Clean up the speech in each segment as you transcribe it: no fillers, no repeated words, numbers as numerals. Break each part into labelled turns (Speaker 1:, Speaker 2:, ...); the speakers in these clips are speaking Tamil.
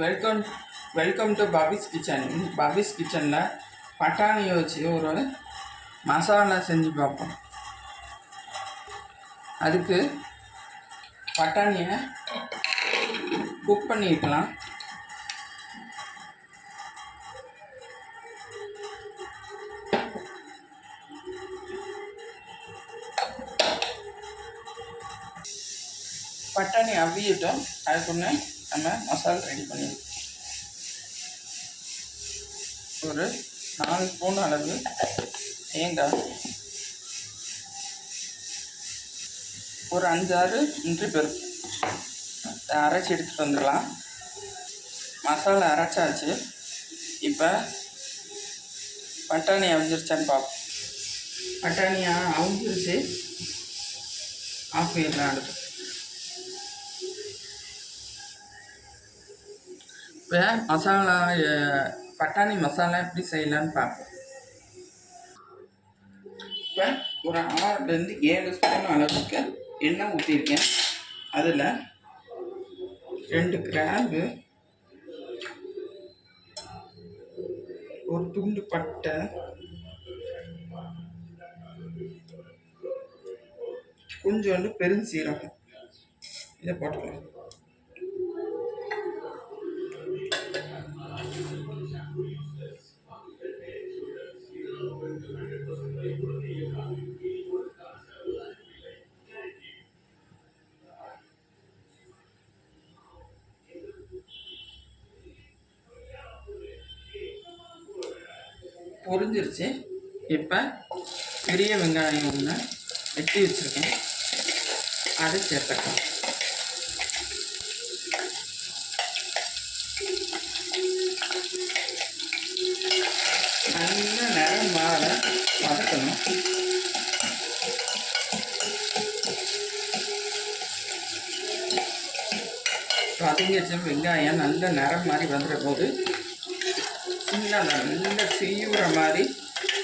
Speaker 1: Welcome welcome to Bobby's kitchen. Bobby's கிச்சனில் பட்டாணியை வச்சு ஒரு மசாலா செஞ்சு பார்ப்போம். அதுக்கு பட்டாணியை குக் பண்ணிக்கலாம். பட்டாணி அவியட்டும். அதுக்குன்னு நம்ம மசாலா ரெடி பண்ணிடுவோம். ஒரு 4 ஸ்பூன் அளவு தேங்காய், ஒரு 5-6 இன்ட்ரி பருப்பு அரைச்சி எடுத்துகிட்டு வந்துடலாம். மசாலா அரைச்சாச்சு. இப்போ பட்டாணி அவிஞ்சிருச்சான்னு பார்ப்போம். பட்டாணியாக அவிஞ்சிருச்சு. ஆஃப் பண்ணிடலாம். அடுத்து இப்போ மசாலா பட்டாணி மசாலா எப்படி செய்யலான்னு பார்ப்போம். இப்போ ஒரு 6-7 ஸ்பூன் அளவுக்கு எண்ணெய் ஊற்றிருக்கேன். அதில் 2 கிராம்பு, ஒரு துண்டு பட்டை, கொஞ்சோண்டு பெருஞ்சீரகம் இதை போட்டுக்கலாம். பொரிஞ்சிருச்சு. இப்போ பெரிய வெங்காயம் ஒன்று வெட்டி வச்சுருக்கேன், அதை சேர்த்துக்கலாம். நல்ல நிறம் மாற வதக்கணும். வதங்கிடுச்சு. வெங்காயம் நல்ல நிறம் மாதிரி வந்துடுற போது நல்ல செய்யுற மாதிரி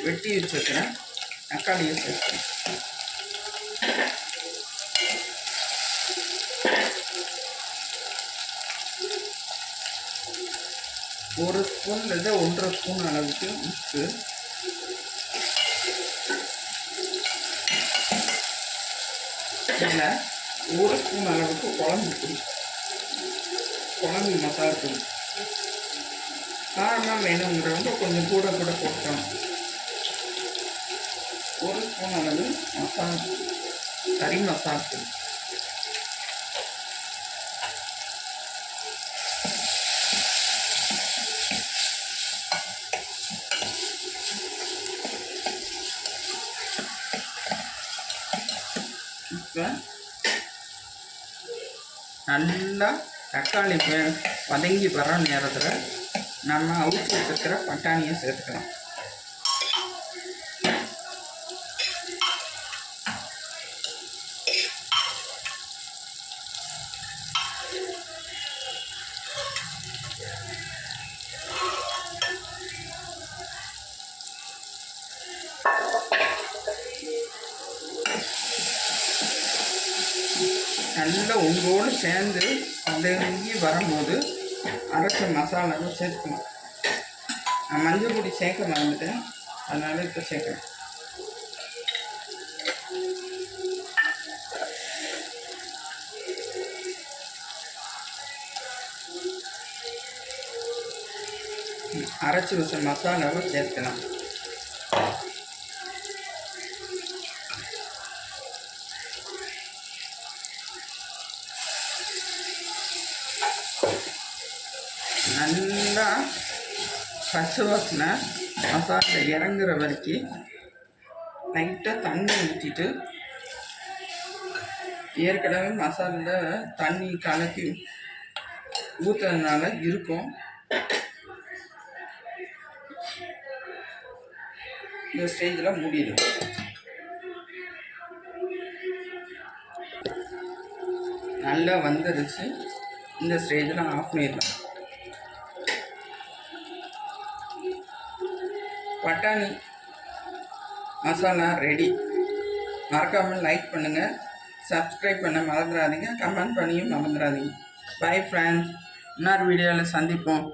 Speaker 1: வெட்டி வச்சுருக்கிறேன் தக்காளியை சேர்க்கிறேன். ஒரு ஸ்பூன்லேருந்து 1.5 ஸ்பூன் அளவுக்கு உப்பு, இதில் 1 ஸ்பூன் அளவுக்கு குழம்பு மசாலா தூள். காரமாக வேணுங்கிறவங்க கொஞ்சம் கூட போட்டோம். 1 ஸ்பூன் அளவு கறி மசாலா தூள். இப்போ நல்லா தக்காளி வதங்கி வர நேரத்தில் நம்ம அவிச்சு வச்சுருக்கிற பட்டாணியை சேர்த்துக்கலாம். நல்லா உங்களோடு சேர்ந்து வதங்கி வரும்போது அரைச்ச மசாலாவை சேர்த்துக்கணும். நான் மஞ்சள் பொடி சேர்க்க மறந்துட்டேன், அதனால் இப்போ சேர்க்குறேன். அரைச்சி வச்ச மசாலாவை சேர்க்கலாம். நல்லா பச்சை வாசனை மசாலா இறங்குற வரைக்கும் லைட்டாக தண்ணி ஊற்றிட்டு, ஏற்கனவே மசாலில் தண்ணி கலக்கி ஊற்றுறதுனால இருக்கும். இந்த ஸ்டேஜில் மூடிடும். நல்லா வந்துருச்சு. இந்த ஸ்டேஜில் ஆஃப் பண்ணிடலாம். பட்டாணி மசாலா ரெடி. மறக்காமல் லைக் பண்ணுங்கள், சப்ஸ்கிரைப் பண்ண மறந்துடாதீங்க, கமெண்ட் பண்ணியும் மறந்துடாதீங்க. Bye friends. இன்னொரு வீடியோவில் சந்திப்போம்.